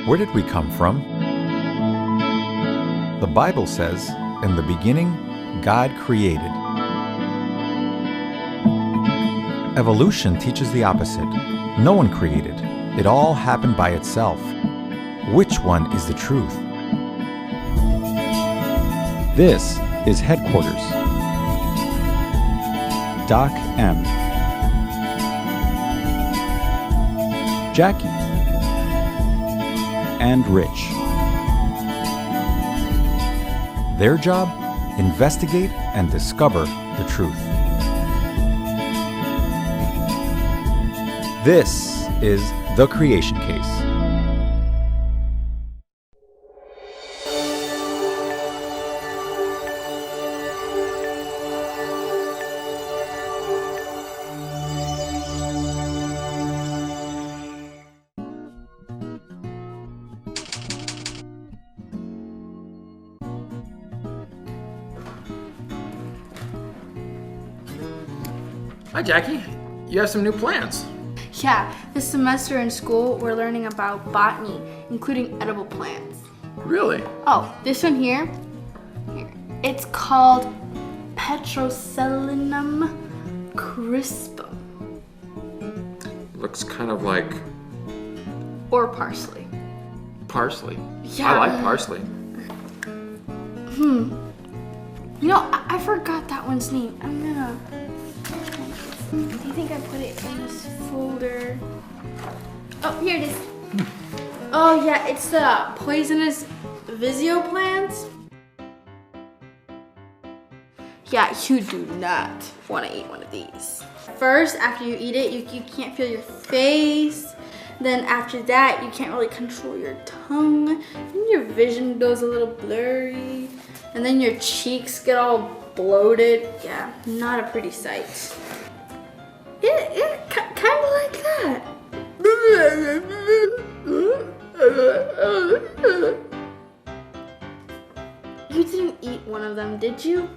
Where did we come from? The Bible says, in the beginning, God created. Evolution teaches the opposite. No one created. It all happened by itself. Which one is the truth? This is Headquarters. Doc M. Jackie. And Rich. Their job? Investigate and discover the truth. This is The Creation Case. Hi, Jackie. You have some new plants. Yeah, this semester in school, we're learning about botany, including edible plants. Really? Oh, this one here, it's called Petroselinum crispum. Looks kind of like Or parsley. parsley. Yeah. I like parsley. You know, I forgot that one's name. Do you think I put it in this folder? Oh, here it is. Oh yeah, it's the poisonous visio plants. Yeah, you do not want to eat one of these. First, after you eat it, you can't feel your face. Then after that, you can't really control your tongue. And your vision goes a little blurry. And then your cheeks get all bloated. Yeah, not a pretty sight. It kind of like that. You didn't eat one of them, did you?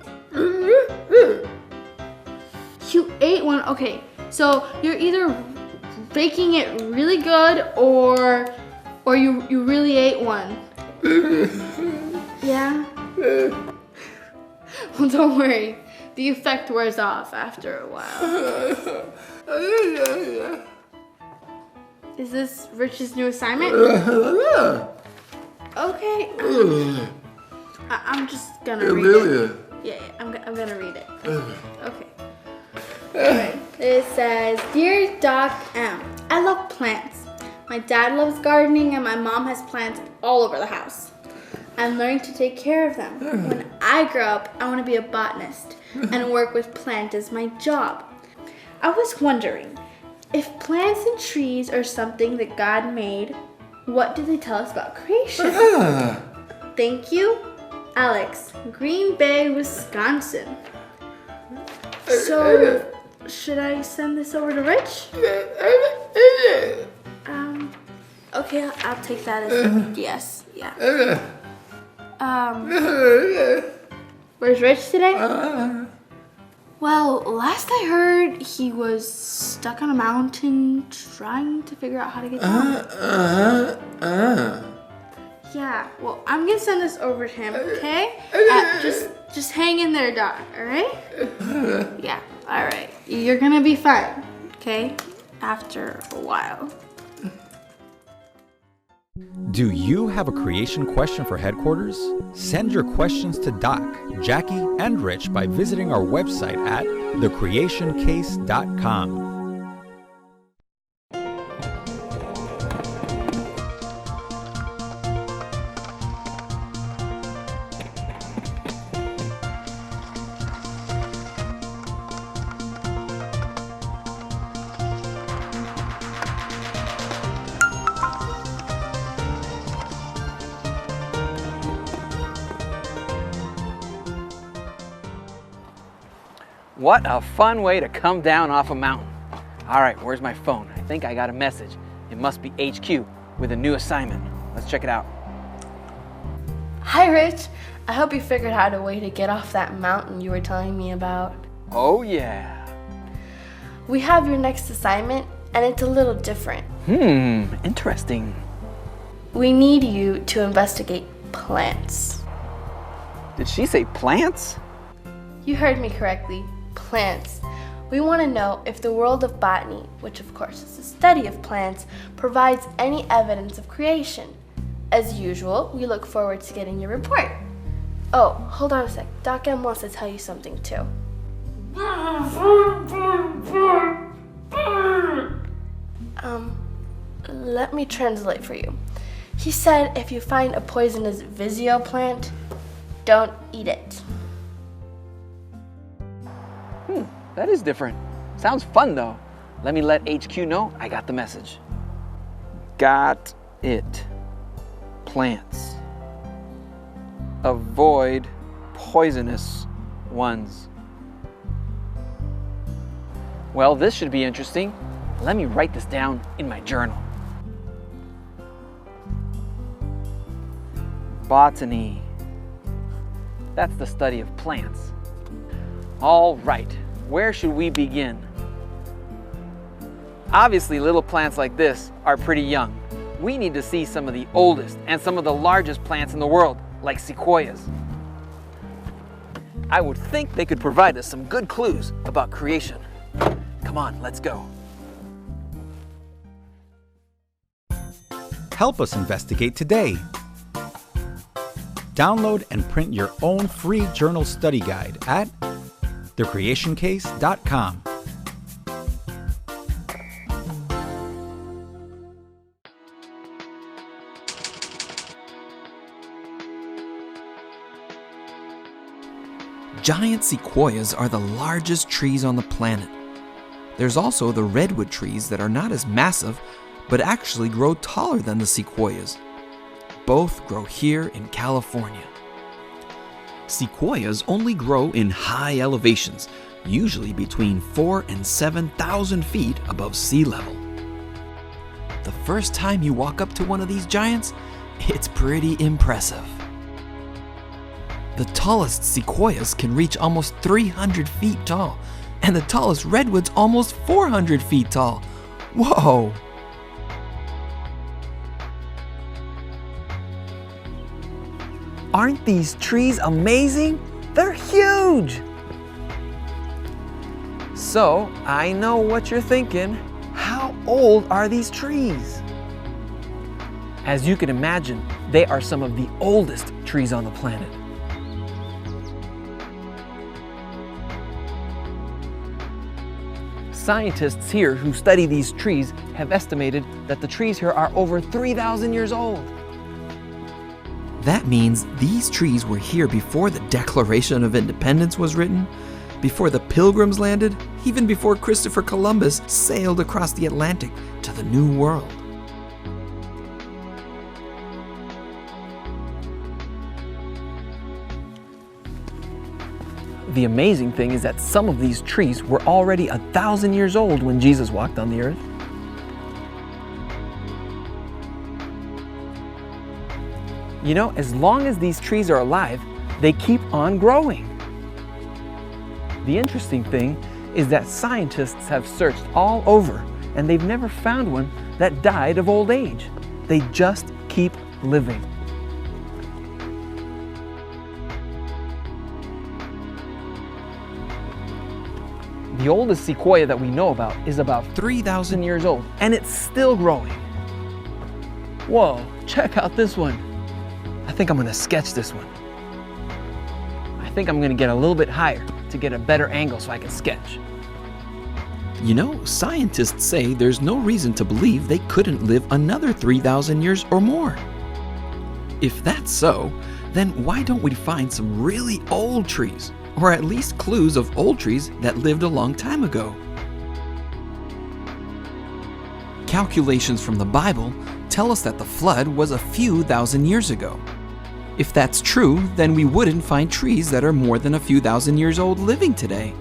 You ate one? Okay, so you're either baking it really good or you really ate one. Yeah? Well, don't worry. The effect wears off after a while. Is this Rich's new assignment? Okay. I'm just gonna read it. Yeah, I'm gonna read it. Okay. Alright. It says, Dear Doc M, I love plants. My dad loves gardening and my mom has plants all over the house. I'm learning to take care of them. When I grow up, I want to be a botanist and work with plants as my job. I was wondering, if plants and trees are something that God made, what do they tell us about creation? Thank you, Alex, Green Bay, Wisconsin. So, should I send this over to Rich? Okay, I'll take that as a yes. Yeah. Where's Rich today? Well, last I heard, he was stuck on a mountain trying to figure out how to get down. Yeah, well, I'm gonna send this over to him, okay? Just hang in there, Doc, alright? Yeah, alright. You're gonna be fine, okay? After a while. Do you have a creation question for Headquarters? Send your questions to Doc, Jackie, and Rich by visiting our website at thecreationcase.com. What a fun way to come down off a mountain. All right, where's my phone? I think I got a message. It must be HQ with a new assignment. Let's check it out. Hi, Rich. I hope you figured out a way to get off that mountain you were telling me about. Oh yeah. We have your next assignment, and it's a little different. Interesting. We need you to investigate plants. Did she say plants? You heard me correctly, plants. We want to know if the world of botany, which of course is the study of plants, provides any evidence of creation. As usual, we look forward to getting your report. Oh, hold on a sec. Doc M wants to tell you something too. Let me translate for you. He said if you find a poisonous Vizio plant, don't eat it. That is different. Sounds fun though. Let me let HQ know I got the message. Got it. Plants. Avoid poisonous ones. Well, this should be interesting. Let me write this down in my journal. Botany. That's the study of plants. All right, where should we begin? Obviously, little plants like this are pretty young. We need to see some of the oldest and some of the largest plants in the world, like sequoias. I would think they could provide us some good clues about creation. Come on, let's go. Help us investigate today. Download and print your own free journal study guide at thecreationcase.com. Giant sequoias are the largest trees on the planet. There's also the redwood trees that are not as massive, but actually grow taller than the sequoias. Both grow here in California. Sequoias only grow in high elevations, usually between 4,000 and 7,000 feet above sea level. The first time you walk up to one of these giants, it's pretty impressive. The tallest sequoias can reach almost 300 feet tall, and the tallest redwoods almost 400 feet tall. Whoa! Aren't these trees amazing? They're huge! So, I know what you're thinking. How old are these trees? As you can imagine, they are some of the oldest trees on the planet. Scientists here who study these trees have estimated that the trees here are over 3,000 years old. That means these trees were here before the Declaration of Independence was written, before the Pilgrims landed, even before Christopher Columbus sailed across the Atlantic to the New World. The amazing thing is that some of these trees were already 1,000 years old when Jesus walked on the earth. You know, as long as these trees are alive, they keep on growing. The interesting thing is that scientists have searched all over and they've never found one that died of old age. They just keep living. The oldest sequoia that we know about is about 3,000 years old, and it's still growing. Whoa, check out this one. I think I'm gonna sketch this one. I think I'm gonna get a little bit higher to get a better angle so I can sketch. You know, scientists say there's no reason to believe they couldn't live another 3,000 years or more. If that's so, then why don't we find some really old trees? Or at least clues of old trees that lived a long time ago. Calculations from the Bible tell us that the flood was a few thousand years ago. If that's true, then we wouldn't find trees that are more than a few thousand years old living today.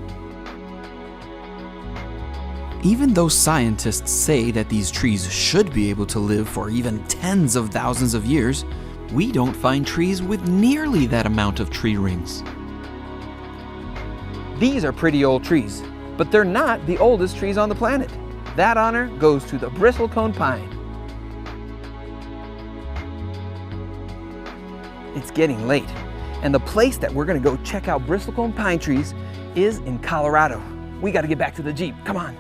Even though scientists say that these trees should be able to live for even tens of thousands of years, we don't find trees with nearly that amount of tree rings. These are pretty old trees, but they're not the oldest trees on the planet. That honor goes to the bristlecone pine. It's getting late, and the place that we're gonna go check out bristlecone pine trees is in Colorado. We gotta get back to the Jeep, come on.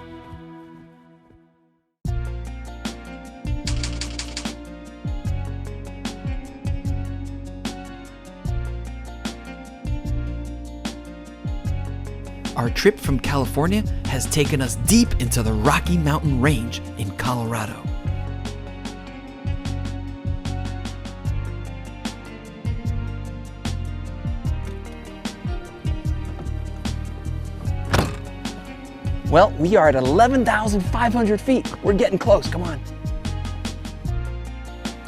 Our trip from California has taken us deep into the Rocky Mountain Range in Colorado. Well, we are at 11,500 feet. We're getting close, come on.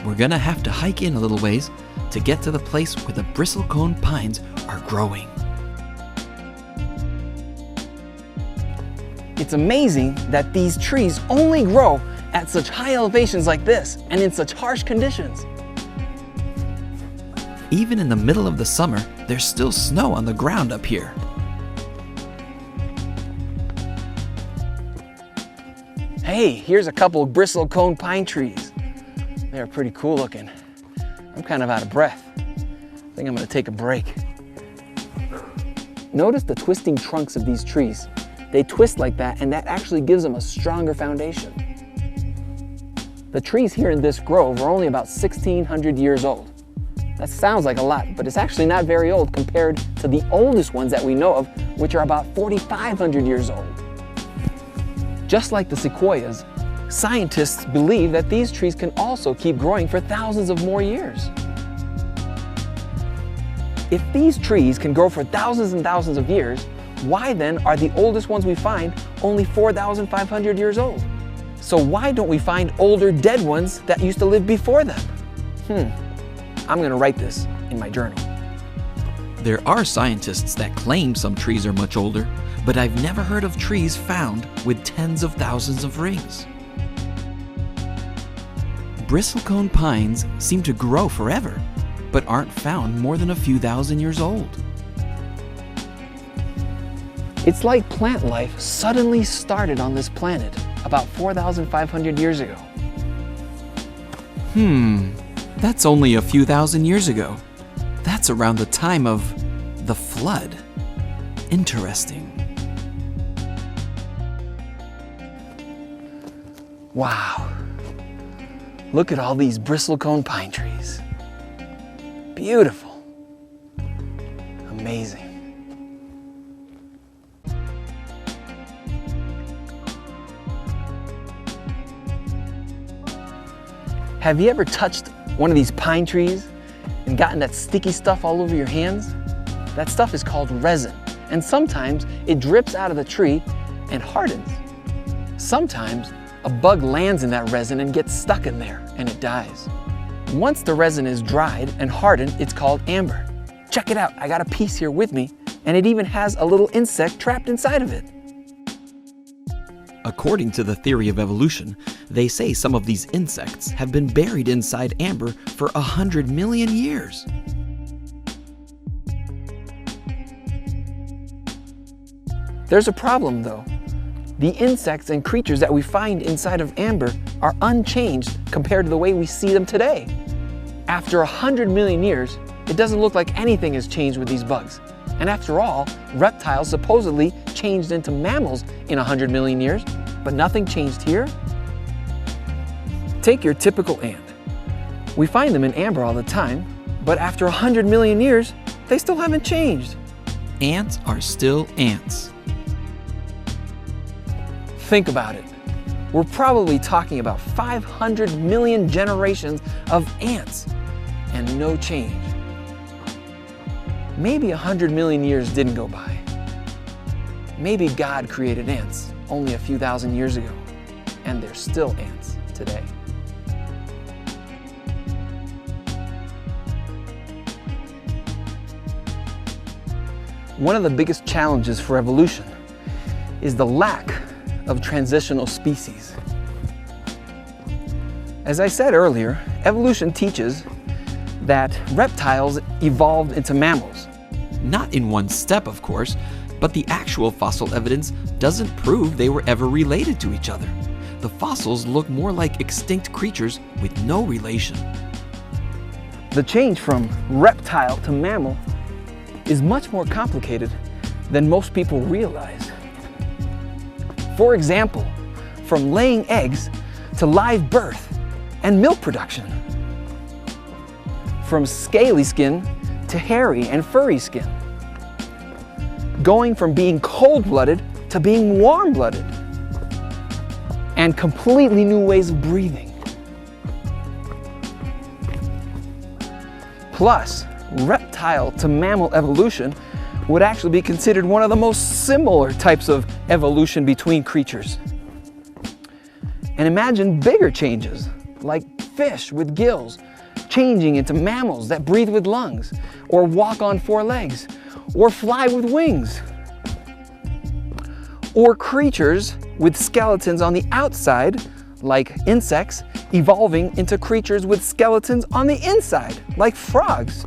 We're gonna have to hike in a little ways to get to the place where the bristlecone pines are growing. It's amazing that these trees only grow at such high elevations like this and in such harsh conditions. Even in the middle of the summer, there's still snow on the ground up here. Hey, here's a couple of bristlecone pine trees. They're pretty cool looking. I'm kind of out of breath. I think I'm gonna take a break. Notice the twisting trunks of these trees. They twist like that, and that actually gives them a stronger foundation. The trees here in this grove are only about 1,600 years old. That sounds like a lot, but it's actually not very old compared to the oldest ones that we know of, which are about 4,500 years old. Just like the sequoias, scientists believe that these trees can also keep growing for thousands of more years. If these trees can grow for thousands and thousands of years, why then are the oldest ones we find only 4,500 years old? So why don't we find older dead ones that used to live before them? I'm gonna write this in my journal. There are scientists that claim some trees are much older, but I've never heard of trees found with tens of thousands of rings. Bristlecone pines seem to grow forever, but aren't found more than a few thousand years old. It's like plant life suddenly started on this planet about 4,500 years ago. That's only a few thousand years ago. That's around the time of the flood. Interesting. Wow. Look at all these bristlecone pine trees. Beautiful. Amazing. Have you ever touched one of these pine trees and gotten that sticky stuff all over your hands? That stuff is called resin, and sometimes it drips out of the tree and hardens. Sometimes a bug lands in that resin and gets stuck in there, and it dies. Once the resin is dried and hardened, it's called amber. Check it out, I got a piece here with me, and it even has a little insect trapped inside of it. According to the theory of evolution, they say some of these insects have been buried inside amber for 100 million years. There's a problem though. The insects and creatures that we find inside of amber are unchanged compared to the way we see them today. After 100 million years, it doesn't look like anything has changed with these bugs. And after all, reptiles supposedly changed into mammals in 100 million years, but nothing changed here? Take your typical ant. We find them in amber all the time, but after 100 million years, they still haven't changed. Ants are still ants. Think about it. We're probably talking about 500 million generations of ants and no change. Maybe 100 million years didn't go by. Maybe God created ants only a few thousand years ago, and they're still ants today. One of the biggest challenges for evolution is the lack of transitional species. As I said earlier, evolution teaches that reptiles evolved into mammals. Not in one step, of course, but the actual fossil evidence doesn't prove they were ever related to each other. The fossils look more like extinct creatures with no relation. The change from reptile to mammal is much more complicated than most people realize. For example, from laying eggs to live birth and milk production. From scaly skin to hairy and furry skin. Going from being cold-blooded to being warm-blooded. And completely new ways of breathing. Plus, reptile to mammal evolution would actually be considered one of the most similar types of evolution between creatures. And imagine bigger changes, like fish with gills, changing into mammals that breathe with lungs, or walk on 4 legs, or fly with wings. Or creatures with skeletons on the outside, like insects, evolving into creatures with skeletons on the inside, like frogs.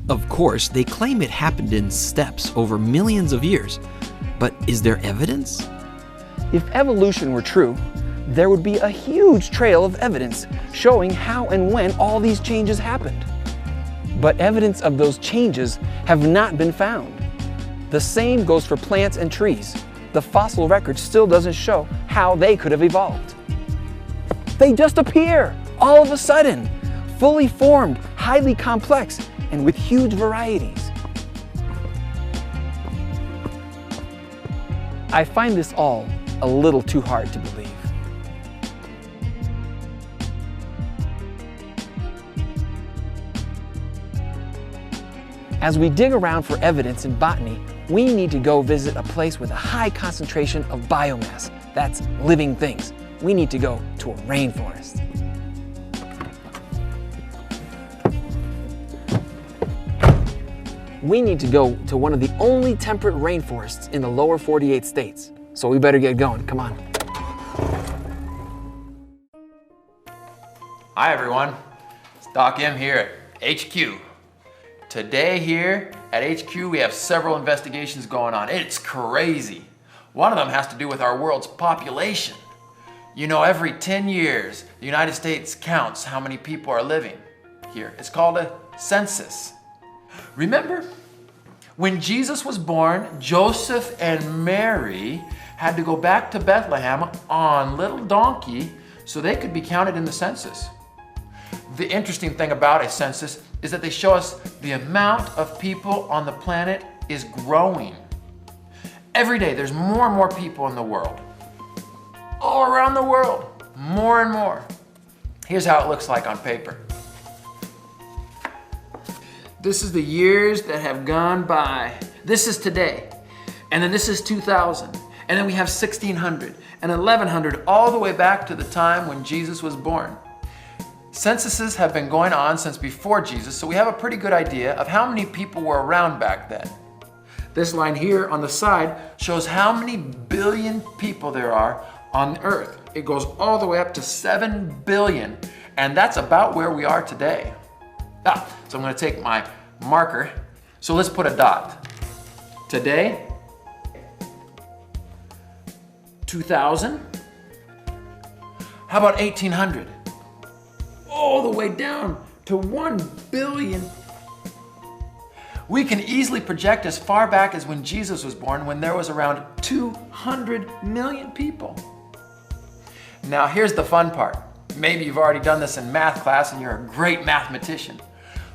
Of course, they claim it happened in steps over millions of years, but is there evidence? If evolution were true, there would be a huge trail of evidence showing how and when all these changes happened. But evidence of those changes have not been found. The same goes for plants and trees. The fossil record still doesn't show how they could have evolved. They just appear all of a sudden, fully formed, highly complex, and with huge varieties. I find this all a little too hard to believe. As we dig around for evidence in botany, we need to go visit a place with a high concentration of biomass. That's living things. We need to go to a rainforest. We need to go to one of the only temperate rainforests in the lower 48 states. So we better get going, come on. Hi everyone, it's Doc M here at HQ. Today here at HQ we have several investigations going on. It's crazy. One of them has to do with our world's population. You know, every 10 years, the United States counts how many people are living here. It's called a census. Remember, when Jesus was born, Joseph and Mary had to go back to Bethlehem on little donkey so they could be counted in the census. The interesting thing about a census is that they show us the amount of people on the planet is growing. Every day there's more and more people in the world. All around the world, more and more. Here's how it looks like on paper. This is the years that have gone by. This is today. And then this is 2000. And then we have 1600 and 1100, all the way back to the time when Jesus was born. Censuses have been going on since before Jesus, so we have a pretty good idea of how many people were around back then. This line here on the side shows how many billion people there are on Earth. It goes all the way up to 7 billion, and that's about where we are today. So I'm going to take my marker. So let's put a dot. Today, 2000. How about 1800? All the way down to 1 billion. We can easily project as far back as when Jesus was born, when there was around 200 million people. Now here's the fun part. Maybe you've already done this in math class and you're a great mathematician.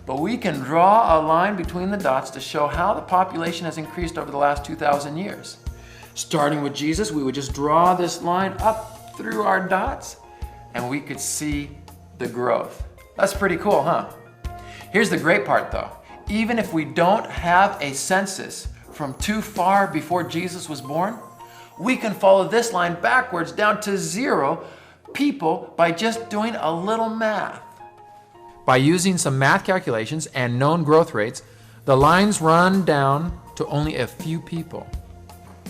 But we can draw a line between the dots to show how the population has increased over the last 2,000 years. Starting with Jesus, we would just draw this line up through our dots and we could see the growth. That's pretty cool, huh? Here's the great part though. Even if we don't have a census from too far before Jesus was born, we can follow this line backwards down to 0 people by just doing a little math. By using some math calculations and known growth rates, the lines run down to only a few people.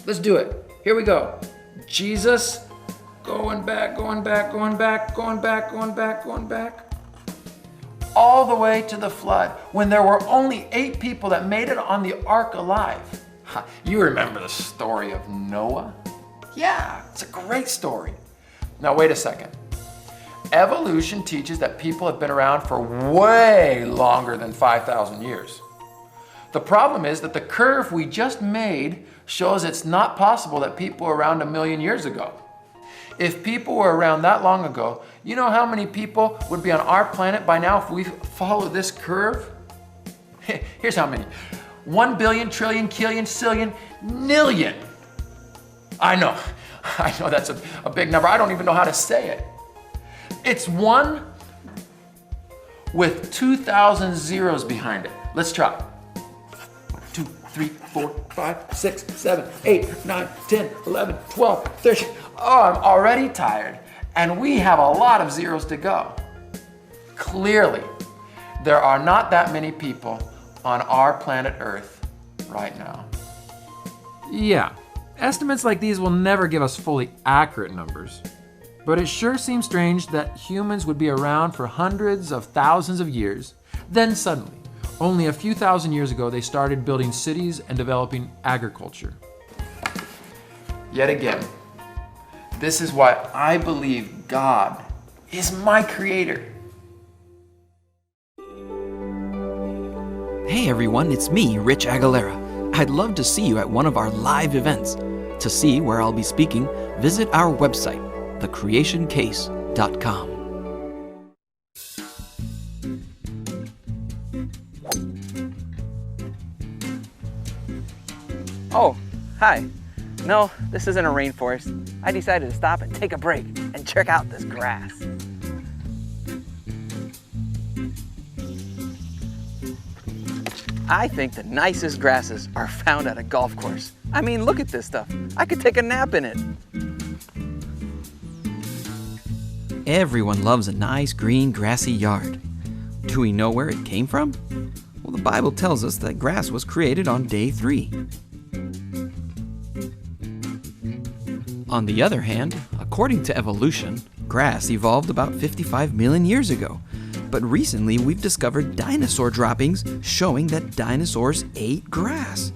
Let's do it. Here we go. Jesus, going back, going back, going back, going back, going back, going back. All the way to the flood, when there were only 8 people that made it on the ark alive. You remember the story of Noah? Yeah, it's a great story. Now wait a second. Evolution teaches that people have been around for way longer than 5,000 years. The problem is that the curve we just made shows it's not possible that people were around 1 million years ago. If people were around that long ago, you know how many people would be on our planet by now if we follow this curve? Here's how many. 1 billion, trillion, killion, cillion, nillion. I know that's a big number. I don't even know how to say it. It's 1 with 2,000 zeros behind it. Let's try. 2, 3, 4, 5, 6, 7, 8, 9, 10, 11, 12, 13. Oh, I'm already tired. And we have a lot of zeros to go. Clearly, there are not that many people on our planet Earth right now. Yeah, estimates like these will never give us fully accurate numbers. But it sure seems strange that humans would be around for hundreds of thousands of years. Then suddenly, only a few thousand years ago, they started building cities and developing agriculture. Yet again, this is why I believe God is my creator. Hey everyone, it's me, Rich Aguilera. I'd love to see you at one of our live events. To see where I'll be speaking, visit our website, thecreationcase.com. Oh, hi. No, this isn't a rainforest. I decided to stop and take a break and check out this grass. I think the nicest grasses are found at a golf course. I mean, look at this stuff. I could take a nap in it. Everyone loves a nice green grassy yard. Do we know where it came from? Well, the Bible tells us that grass was created on day 3. On the other hand, according to evolution, grass evolved about 55 million years ago. But recently we've discovered dinosaur droppings showing that dinosaurs ate grass.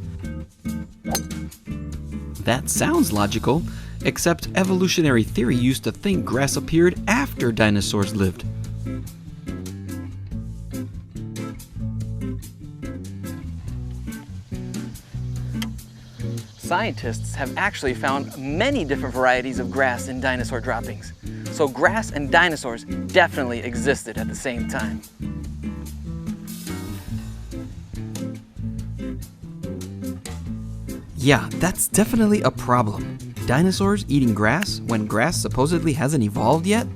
That sounds logical, except evolutionary theory used to think grass appeared after dinosaurs lived. Scientists have actually found many different varieties of grass in dinosaur droppings. So grass and dinosaurs definitely existed at the same time. Yeah, that's definitely a problem. Dinosaurs eating grass when grass supposedly hasn't evolved yet?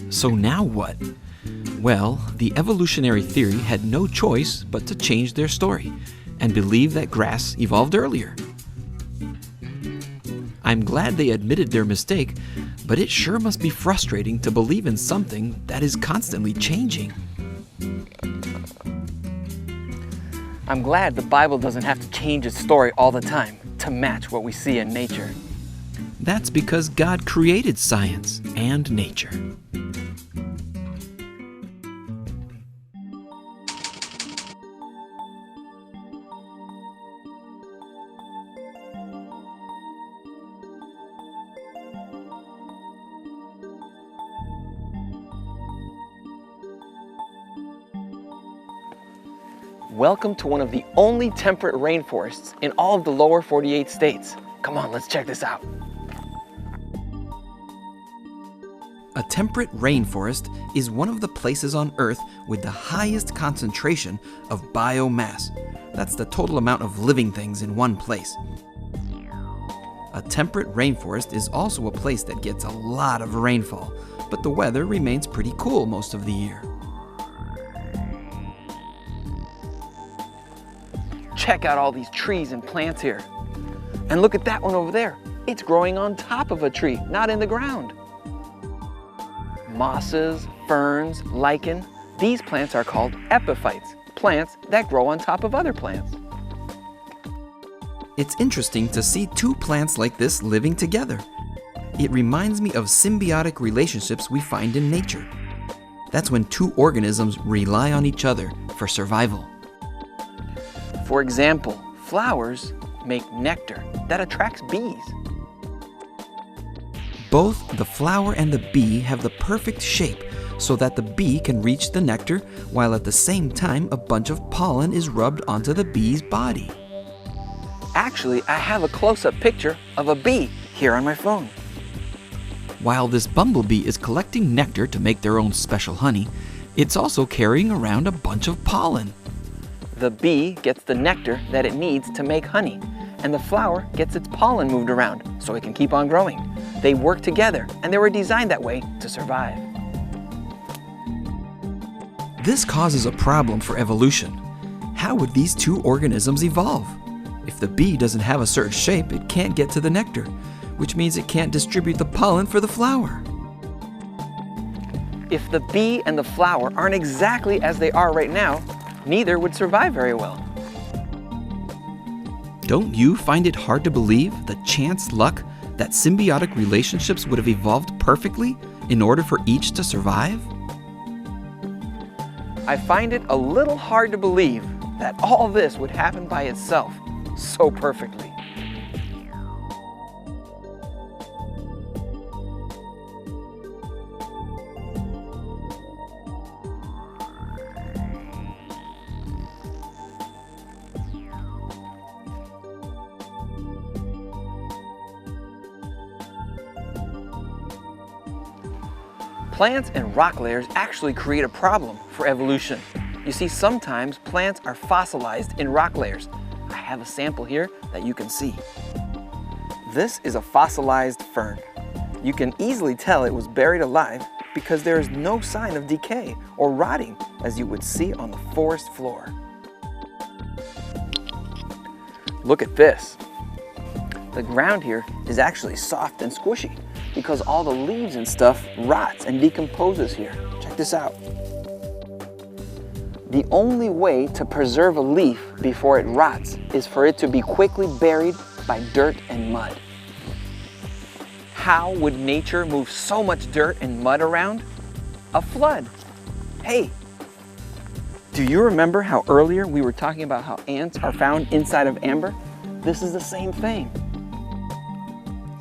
So now what? Well, the evolutionary theory had no choice but to change their story and believe that grass evolved earlier. I'm glad they admitted their mistake, but it sure must be frustrating to believe in something that is constantly changing. I'm glad the Bible doesn't have to change its story all the time to match what we see in nature. That's because God created science and nature. Welcome to one of the only temperate rainforests in all of the lower 48 states. Come on, let's check this out. A temperate rainforest is one of the places on Earth with the highest concentration of biomass. That's the total amount of living things in one place. A temperate rainforest is also a place that gets a lot of rainfall, but the weather remains pretty cool most of the year. Check out all these trees and plants here. And look at that one over there. It's growing on top of a tree, not in the ground. Mosses, ferns, lichen, these plants are called epiphytes, plants that grow on top of other plants. It's interesting to see two plants like this living together. It reminds me of symbiotic relationships we find in nature. That's when two organisms rely on each other for survival. For example, flowers make nectar that attracts bees. Both the flower and the bee have the perfect shape so that the bee can reach the nectar, while at the same time a bunch of pollen is rubbed onto the bee's body. Actually, I have a close-up picture of a bee here on my phone. While this bumblebee is collecting nectar to make their own special honey, it's also carrying around a bunch of pollen. The bee gets the nectar that it needs to make honey, and the flower gets its pollen moved around so it can keep on growing. They work together, and they were designed that way to survive. This causes a problem for evolution. How would these two organisms evolve? If the bee doesn't have a certain shape, it can't get to the nectar, which means it can't distribute the pollen for the flower. If the bee and the flower aren't exactly as they are right now, neither would survive very well. Don't you find it hard to believe the chance luck that symbiotic relationships would have evolved perfectly in order for each to survive? I find it a little hard to believe that all this would happen by itself so perfectly. Plants and rock layers actually create a problem for evolution. You see, sometimes plants are fossilized in rock layers. I have a sample here that you can see. This is a fossilized fern. You can easily tell it was buried alive because there is no sign of decay or rotting as you would see on the forest floor. Look at this. The ground here is actually soft and squishy because all the leaves and stuff rots and decomposes here. Check this out. The only way to preserve a leaf before it rots is for it to be quickly buried by dirt and mud. How would nature move so much dirt and mud around? A flood. Hey, do you remember how earlier we were talking about how ants are found inside of amber? This is the same thing.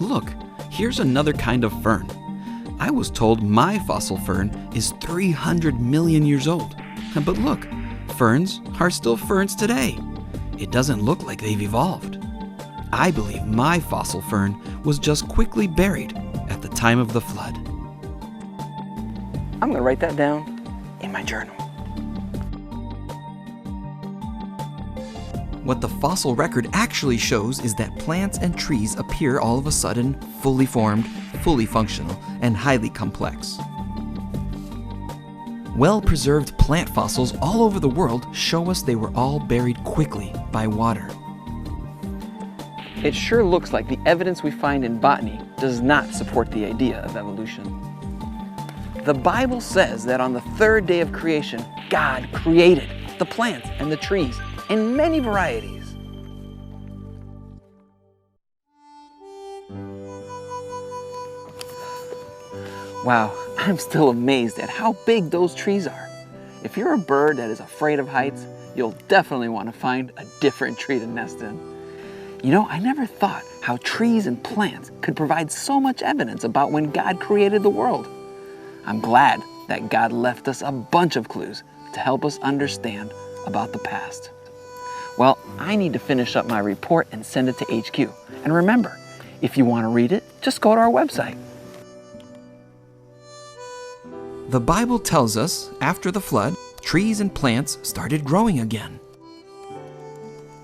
Look, here's another kind of fern. I was told my fossil fern is 300 million years old. But look, ferns are still ferns today. It doesn't look like they've evolved. I believe my fossil fern was just quickly buried at the time of the flood. I'm gonna write that down in my journal. What the fossil record actually shows is that plants and trees appear all of a sudden fully formed, fully functional, and highly complex. Well-preserved plant fossils all over the world show us they were all buried quickly by water. It sure looks like the evidence we find in botany does not support the idea of evolution. The Bible says that on the third day of creation, God created the plants and the trees in many varieties. Wow, I'm still amazed at how big those trees are. If you're a bird that is afraid of heights, you'll definitely want to find a different tree to nest in. You know, I never thought how trees and plants could provide so much evidence about when God created the world. I'm glad that God left us a bunch of clues to help us understand about the past. Well, I need to finish up my report and send it to HQ. And remember, if you want to read it, just go to our website. The Bible tells us, after the flood, trees and plants started growing again.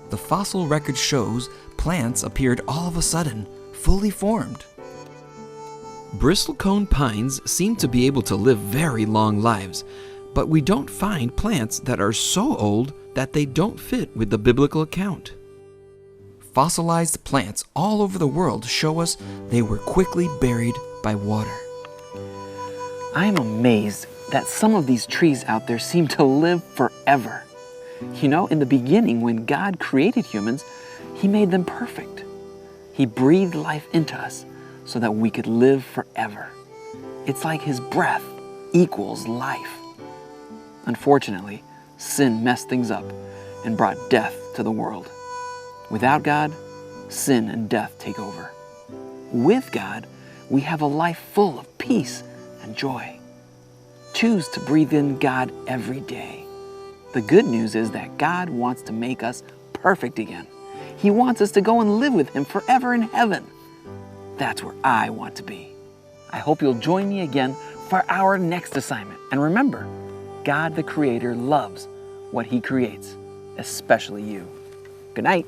The fossil record shows plants appeared all of a sudden, fully formed. Bristlecone pines seem to be able to live very long lives, but we don't find plants that are so old that they don't fit with the biblical account. Fossilized plants all over the world show us they were quickly buried by water. I'm amazed that some of these trees out there seem to live forever. You know, in the beginning, when God created humans, He made them perfect. He breathed life into us so that we could live forever. It's like His breath equals life. Unfortunately, sin messed things up and brought death to the world. Without God, sin and death take over. With God, we have a life full of peace and joy. Choose to breathe in God every day. The good news is that God wants to make us perfect again. He wants us to go and live with Him forever in heaven. That's where I want to be. I hope you'll join me again for our next assignment. And remember, God the Creator loves what He creates, especially you. Good night.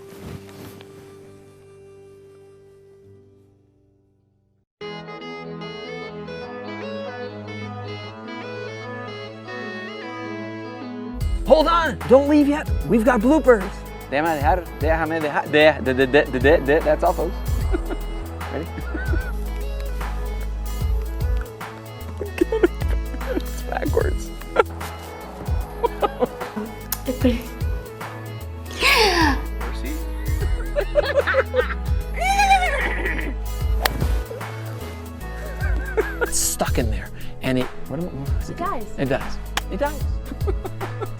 Hold on, don't leave yet. We've got bloopers. That's all, folks. Ready? It's backwards. It's stuck in there, and it. What does it do? It does. It does.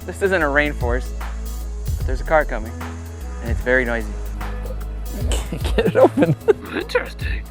This isn't a rainforest, but there's a car coming, and it's very noisy. Get it open. Interesting.